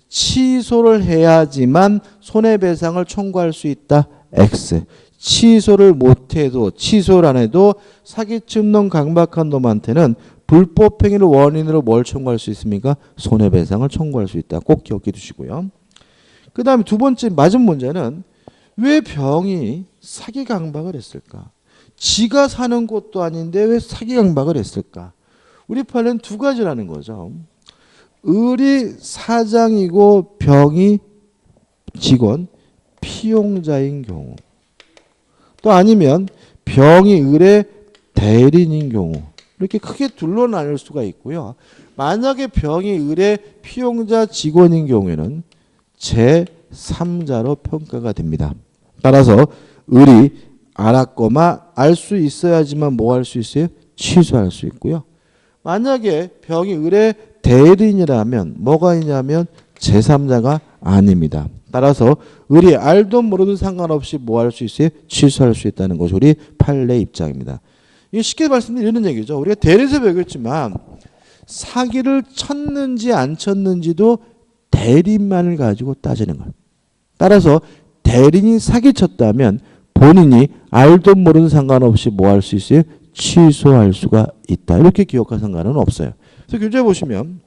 취소를 해야지만 손해배상을 청구할 수 있다. X. 취소를 못해도, 취소를 안 해도 사기친 놈, 강박한 놈한테는 불법행위를 원인으로 뭘 청구할 수 있습니까? 손해배상을 청구할 수 있다. 꼭 기억해 두시고요. 그 다음에 두 번째 맞은 문제는 왜 병이 사기 강박을 했을까? 지가 사는 곳도 아닌데 왜 사기 강박을 했을까? 우리 판례는 두 가지라는 거죠. 을이 사장이고 병이 직원, 피용자인 경우, 또 아니면 병이 을의 대리인인 경우, 이렇게 크게 둘로 나눌 수가 있고요. 만약에 병이 을의 피용자 직원인 경우에는 제3자로 평가가 됩니다. 따라서 을이 알았거나 알 수 있어야지만 뭐 할 수 있어요? 취소할 수 있고요. 만약에 병이 을의 대리인이라면 뭐가 있냐면 제3자가 아닙니다. 따라서 을이 알든 모르든 상관없이 뭐 할 수 있어요? 취소할 수 있다는 것이 우리 판례 입장입니다. 이게 쉽게 말씀드리는 얘기죠. 우리가 대리에서 배웠지만 사기를 쳤는지 안 쳤는지도 대리인만을 가지고 따지는 거예요. 따라서 대리인이 사기쳤다면 본인이 알든 모르든 상관없이 뭐 할 수 있어요? 취소할 수가 있다. 이렇게 기억할 상관은 없어요. 그래서 교재 보시면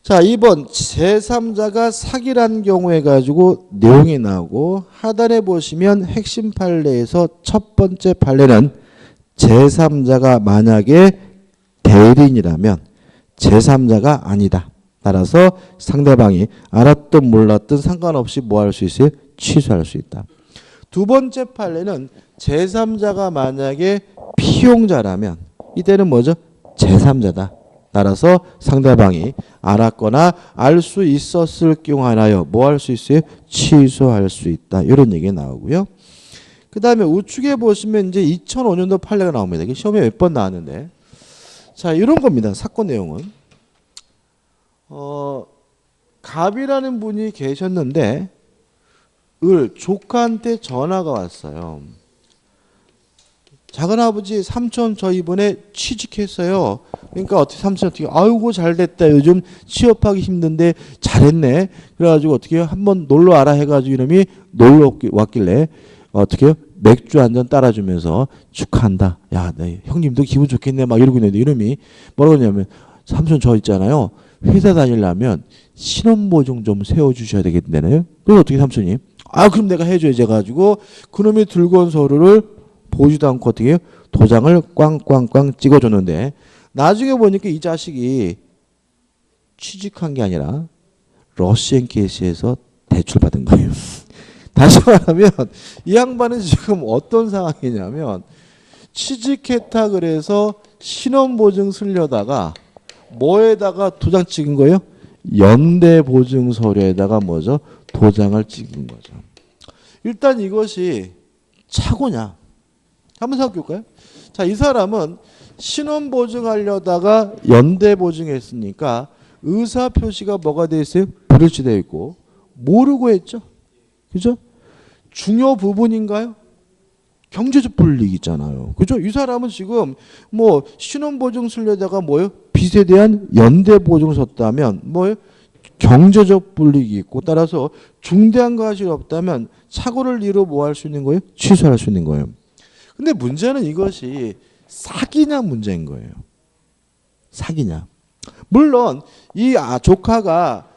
자, 2번 제3자가 사기란 경우에 가지고 내용이 나오고, 하단에 보시면 핵심 판례에서 첫 번째 판례는 제3자가 만약에 대리인이라면 제3자가 아니다. 따라서 상대방이 알았든 몰랐든 상관없이 뭐 할 수 있어요? 취소할 수 있다. 두 번째 판례는 제3자가 만약에 피용자라면 이때는 뭐죠? 제3자다. 따라서 상대방이 알았거나 알 수 있었을 경우 하나요. 뭐 할 수 있어요? 취소할 수 있다. 이런 얘기 나오고요. 그 다음에 우측에 보시면 이제 2005년도 판례가 나옵니다. 이게 시험에 몇 번 나왔는데, 자, 이런 겁니다. 사건 내용은 갑이라는 분이 계셨는데 조카한테 전화가 왔어요. 작은아버지 삼촌 저 이번에 취직했어요. 그러니까 어떻게 삼촌 어떻게 아이고 잘됐다. 요즘 취업하기 힘든데 잘했네. 그래가지고 어떻게 한번 놀러 와라 해가지고 이놈이 놀러 왔길래 어떻게 해요? 맥주 한 잔 따라주면서 축하한다. 야, 네, 형님도 기분 좋겠네. 막 이러고 있는데 이놈이 뭐라고 하냐면 삼촌 저 있잖아요. 회사 다니려면 신혼보증 좀 세워주셔야 되겠네요. 그래서 어떻게 삼촌이 아 그럼 내가 해줘야지 해가지고 그놈이 들고 온 서류를 보지도 않고 어떻게 해요? 도장을 꽝꽝꽝 찍어줬는데 나중에 보니까 이 자식이 취직한 게 아니라 러시앤케이스에서 대출받은 거예요. 다시 말하면 이 양반은 지금 어떤 상황이냐면 취직했다 그래서 신원보증 쓰려다가 뭐에다가 도장 찍은 거예요? 연대보증서류에다가 뭐죠? 도장을 찍은 거죠. 일단 이것이 착오냐? 한번 생각해 볼까요? 자, 이 사람은 신원보증하려다가 연대보증했으니까 의사표시가 뭐가 돼 있어요? 불일치되어 있고 모르고 했죠. 그죠? 중요 부분인가요? 경제적 불이익이잖아요. 그죠? 이 사람은 지금 뭐 신원보증 쓰려다가 뭐요? 빚에 대한 연대보증을 썼다면 뭐요? 경제적 불이익이 있고 따라서 중대한 과실이 없다면 착오를 이유로 뭐 할 수 있는 거예요? 취소할 수 있는 거예요. 근데 문제는 이것이 사기냐 문제인 거예요. 사기냐. 물론 이 조카가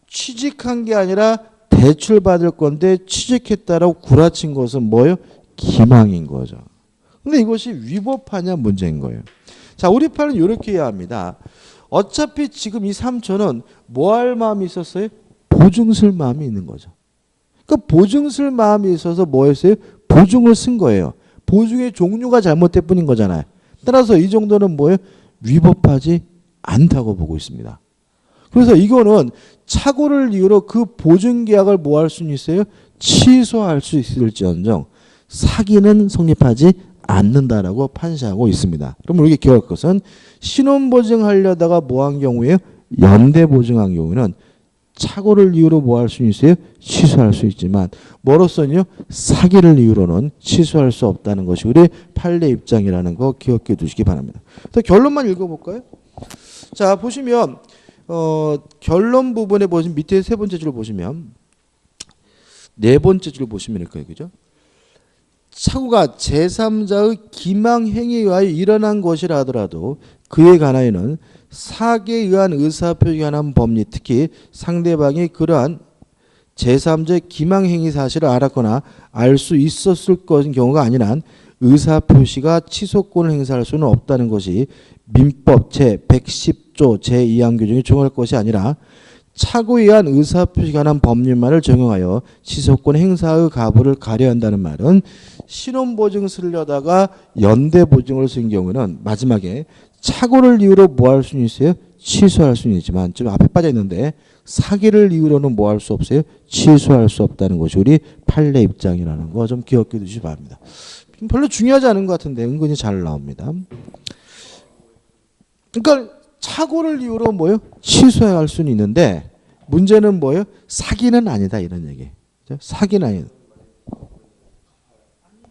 취직한 게 아니라 대출 받을 건데 취직했다라고 구라친 것은 뭐예요? 기망인 거죠. 근데 이것이 위법하냐 문제인 거예요. 자, 우리 판은 이렇게 해야 합니다. 어차피 지금 이 삼촌은 뭐 할 마음이 있었어요? 보증 쓸 마음이 있는 거죠. 그러니까 보증 쓸 마음이 있어서 뭐 했어요? 보증을 쓴 거예요. 보증의 종류가 잘못될 뿐인 거잖아요. 따라서 이 정도는 뭐예요? 위법하지 않다고 보고 있습니다. 그래서 이거는 착오를 이유로 그 보증 계약을 뭐 할 수는 있어요? 취소할 수 있을지언정 사기는 성립하지 않는다라고 판시하고 있습니다. 그럼 우리가 기억할 것은 신원보증하려다가 뭐 한 경우에요? 연대보증한 경우에는 착오를 이유로 뭐 할 수 있어요? 취소할 수 있지만 뭐로서는요? 사기를 이유로는 취소할 수 없다는 것이 우리 판례 입장이라는 거 기억해 두시기 바랍니다. 그래서 결론만 읽어볼까요? 자, 보시면 결론 부분에 보시면 밑에 세 번째 줄 보시면 네 번째 줄 보시면 이렇게 그죠? 착오가 제3자의 기망행위에 의하여 일어난 것이라 하더라도 그에 관하여는 사기에 의한 의사표시에 관한 법리 특히 상대방이 그러한 제3자의 기망행위 사실을 알았거나 알 수 있었을 것인 경우가 아니란 의사표시가 취소권을 행사할 수는 없다는 것이 민법 제110조 제2항 규정에 적용할 것이 아니라 착오에 의한 의사표시에 관한 법률만을 적용하여 취소권 행사의 가부를 가려야 한다는 말은 신원보증 쓰려다가 연대보증을 쓴 경우는 마지막에 착오를 이유로 뭐 할 수는 있어요? 취소할 수는 있지만 좀 앞에 빠져 있는데 사기를 이유로는 뭐 할 수 없어요? 취소할 수 없다는 것이 우리 판례 입장이라는 거 좀 기억해 두시기 바랍니다. 별로 중요하지 않은 것 같은데 은근히 잘 나옵니다. 그러니까 착오를 이유로 뭐요? 취소할 수는 있는데 문제는 뭐예요? 사기는 아니다 이런 얘기. 사기는 아니다.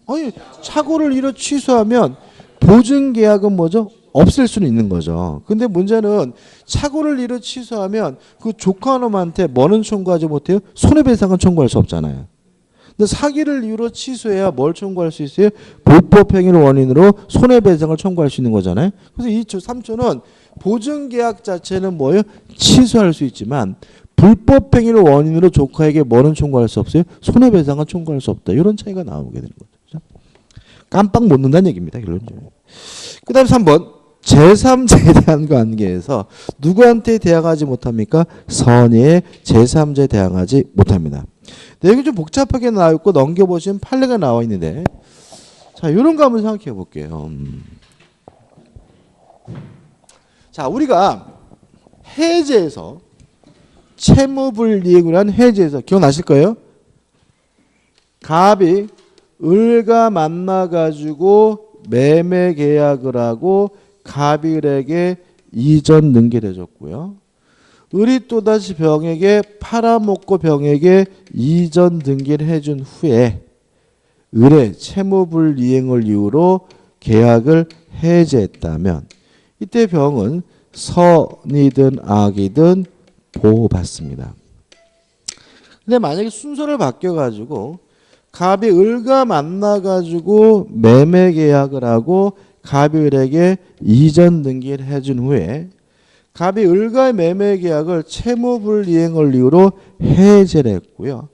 아니 착오를 이유로 취소하면 보증계약은 뭐죠? 없앨 수는 있는 거죠. 근데 문제는 착오를 이유로 취소하면 그 조카놈한테 뭐는 청구하지 못해요? 손해배상은 청구할 수 없잖아요. 근데 사기를 이유로 취소해야 뭘 청구할 수 있어요? 불법행위를 원인으로 손해배상을 청구할 수 있는 거잖아요. 그래서 이 삼촌은 보증계약 자체는 뭐예요? 취소할 수 있지만 불법행위를 원인으로 조카에게 뭐는 청구할 수 없어요? 손해배상은 청구할 수 없다. 이런 차이가 나오게 되는 거죠. 깜빡 못 넣는다는 얘기입니다. 결론적으로. 그 다음에 3번. 제3자에 대한 관계에서 누구한테 대항하지 못합니까? 선의의 제3자에 대항하지 못합니다. 내용이 좀 복잡하게 나와 있고 넘겨보시면 판례가 나와 있는데 자, 이런 거 한번 생각해 볼게요. 자, 우리가 해제에서 채무불이익을 한 해제에서 기억나실 거예요? 갑이 을과 만나가지고 매매 계약을 하고 갑이 을에게 이전 능계해줬고요. 을이 또다시 병에게 팔아먹고 병에게 이전 등기를 해준 후에 을의 채무불이행을 이유로 계약을 해제했다면 이때 병은 선이든 악이든 보호받습니다. 근데 만약에 순서를 바뀌어가지고 갑이 을과 만나가지고 매매 계약을 하고 갑이 을에게 이전 등기를 해준 후에 갑이 을과의 매매 계약을 채무불이행을 이유로 해제를 했고요.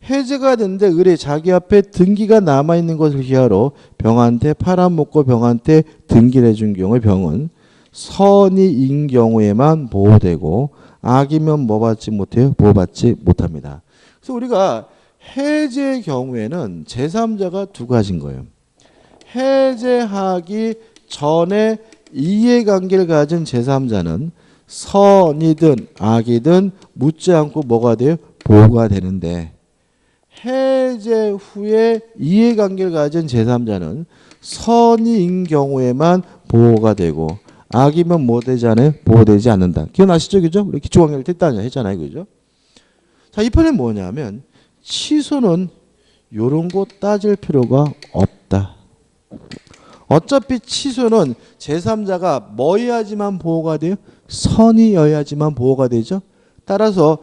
해제가 됐는데 을이 자기 앞에 등기가 남아있는 것을 기하로 병한테 팔아먹고 병한테 등기를 해준 경우에 병은 선이인 경우에만 보호되고 악이면 뭐 받지 못해요? 보호받지 못합니다. 그래서 우리가 해제의 경우에는 제3자가 두 가지인 거예요. 해제하기 전에 이해관계를 가진 제3자는 선이든 악이든 묻지 않고 뭐가 돼요? 보호가 되는데 해제 후에 이해관계를 가진 제3자는 선이인 경우에만 보호가 되고 악이면 뭐 되지 않아요? 보호되지 않는다. 기억나시죠? 그죠? 우리 기초관계를 됐다냐 했잖아요. 그죠? 자, 이 편은 뭐냐면 취소는 요런 거 따질 필요가 없다. 어차피 취소는 제3자가 뭐여야지만 보호가 돼요? 선이여야지만 보호가 되죠. 따라서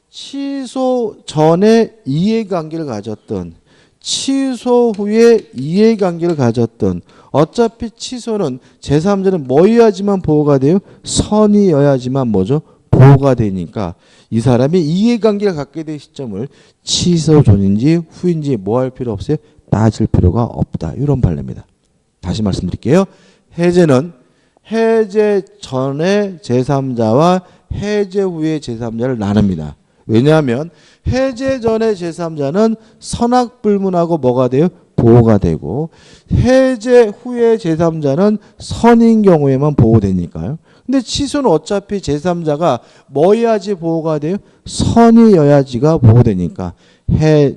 취소 전에 이해관계를 가졌던 취소 후에 이해관계를 가졌던 어차피 취소는 제3자는 뭐여야지만 보호가 돼요? 선이여야지만 뭐죠? 보호가 되니까 이 사람이 이해관계를 갖게 된 시점을 취소 전인지 후인지 뭐 할 필요 없어요? 따질 필요가 없다. 이런 판례입니다. 다시 말씀드릴게요. 해제는 해제 전에 제3자와 해제 후에 제3자를 나눕니다. 왜냐하면 해제 전에 제3자는 선악불문하고 뭐가 돼요? 보호가 되고 해제 후에 제3자는 선인 경우에만 보호되니까요. 근데 취소는 어차피 제3자가 뭐여야지 보호가 돼요? 선이여야지가 보호되니까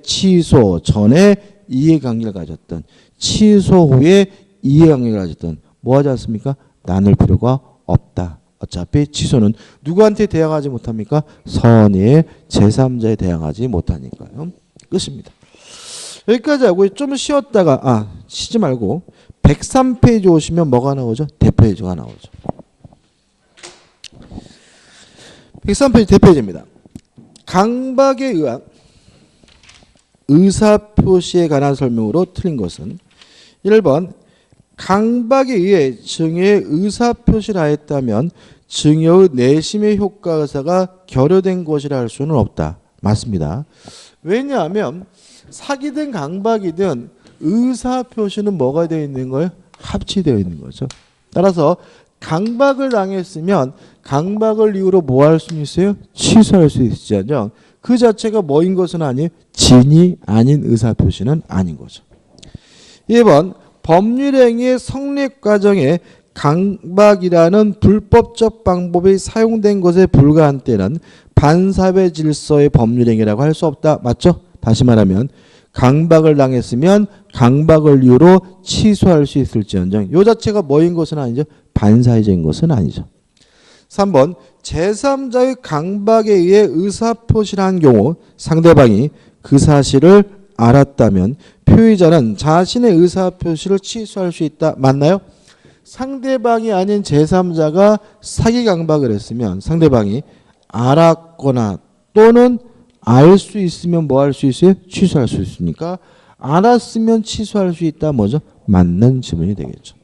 취소 전에 이해관계를 가졌던 취소 후에 이해관계를 가졌던 뭐 하지 않습니까? 나눌 필요가 없다. 어차피 취소는 누구한테 대항하지 못합니까? 선의의 제3자에 대항하지 못하니까요. 끝입니다. 여기까지 하고 좀 쉬었다가 쉬지 말고 103페이지 오시면 뭐가 나오죠? 대표해주가 나오죠. 103페이지 대표해주입니다. 강박에 의한 의사표시에 관한 설명으로 틀린 것은 1번 강박에 의해 증여의 의사표시를 하였다면 증여의 내심의 효과 의사가 결여된 것이라 할 수는 없다. 맞습니다. 왜냐하면 사기든 강박이든 의사표시는 뭐가 되어 있는 거예요? 합치되어 있는 거죠. 따라서 강박을 당했으면 강박을 이유로 뭐 할 수 있어요? 취소할 수 있지만요. 그 자체가 뭐인 것은 아니에요. 진이 아닌 의사표시는 아닌 거죠. 2번 법률행위의 성립 과정에 강박이라는 불법적 방법이 사용된 것에 불과한 때는 반사회 질서의 법률행위라고 할 수 없다. 맞죠? 다시 말하면 강박을 당했으면 강박을 이유로 취소할 수 있을지언정 이 자체가 뭐인 것은 아니죠. 반사회적인 것은 아니죠. 3번 제3자의 강박에 의해 의사표시를 한 경우 상대방이 그 사실을 알았다면 표의자는 자신의 의사표시를 취소할 수 있다. 맞나요? 상대방이 아닌 제3자가 사기 강박을 했으면 상대방이 알았거나 또는 알 수 있으면 뭐 할 수 있어요? 취소할 수 있으니까 알았으면 취소할 수 있다. 뭐죠? 맞는 지문이 되겠죠.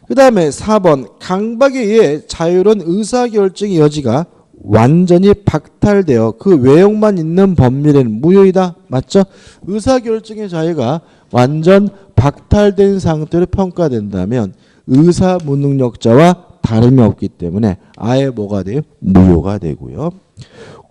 그 다음에 4번 강박에 의해 자유로운 의사결정의 여지가 완전히 박탈되어 그 외형만 있는 법률에는 무효이다. 맞죠? 의사결정의 자유가 완전 박탈된 상태로 평가된다면 의사무능력자와 다름이 없기 때문에 아예 뭐가 돼요? 무효가 되고요.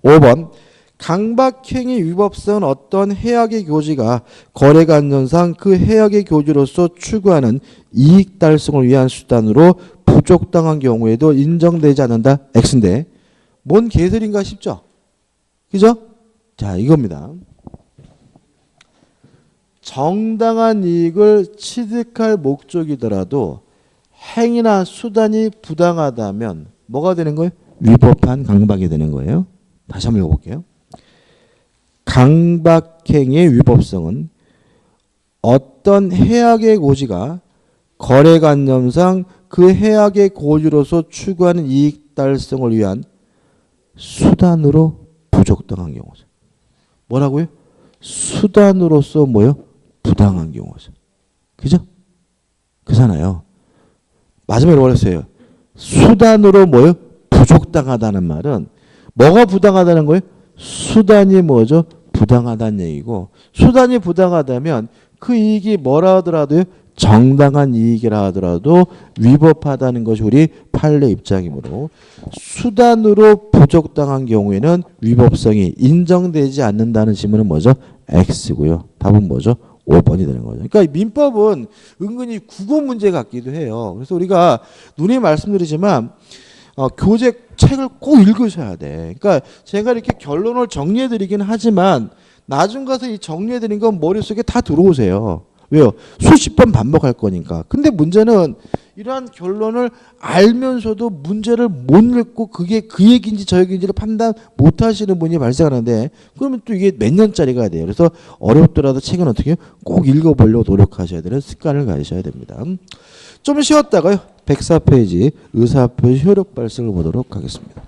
5번 강박행위 위법성은 어떤 해악의 교지가 거래관념상 그 해악의 교지로서 추구하는 이익 달성을 위한 수단으로 부족당한 경우에도 인정되지 않는다. X인데 뭔 개소리인가 싶죠? 그죠? 자, 이겁니다. 정당한 이익을 취득할 목적이더라도 행위나 수단이 부당하다면 뭐가 되는 거예요? 위법한 강박이 되는 거예요. 다시 한번 읽어볼게요. 강박행위의 위법성은 어떤 해악의 고지가 거래관념상 그 해악의 고지로서 추구하는 이익 달성을 위한 수단으로 부적당한 경우죠. 뭐라고요? 수단으로서 뭐요? 부당한 경우죠. 그죠? 그잖아요. 마지막에 뭐라 했어요? 수단으로 뭐요? 부적당하다는 말은 뭐가 부당하다는 거예요? 수단이 뭐죠? 부당하다는 얘기고, 수단이 부당하다면 그 이익이 뭐라 하더라도요? 정당한 이익이라 하더라도 위법하다는 것이 우리 판례 입장이므로 수단으로 부적당한 경우에는 위법성이 인정되지 않는다는 지문은 뭐죠? X고요. 답은 뭐죠? 5번이 되는 거죠. 그러니까 민법은 은근히 국어 문제 같기도 해요. 그래서 우리가 누누이 말씀드리지만 교재 책을 꼭 읽으셔야 돼. 그러니까 제가 이렇게 결론을 정리해 드리긴 하지만 나중 가서 이 정리해 드린 건 머릿속에 다 들어오세요. 왜요? 수십 번 반복할 거니까. 근데 문제는 이러한 결론을 알면서도 문제를 못 읽고 그게 그 얘기인지 저 얘기인지를 판단 못 하시는 분이 발생하는데, 그러면 또 이게 몇 년짜리가 돼요. 그래서 어렵더라도 책은 어떻게 해요? 꼭 읽어보려고 노력하셔야 되는 습관을 가지셔야 됩니다. 좀 쉬었다가요. 104페이지 의사표시 효력 발생을 보도록 하겠습니다.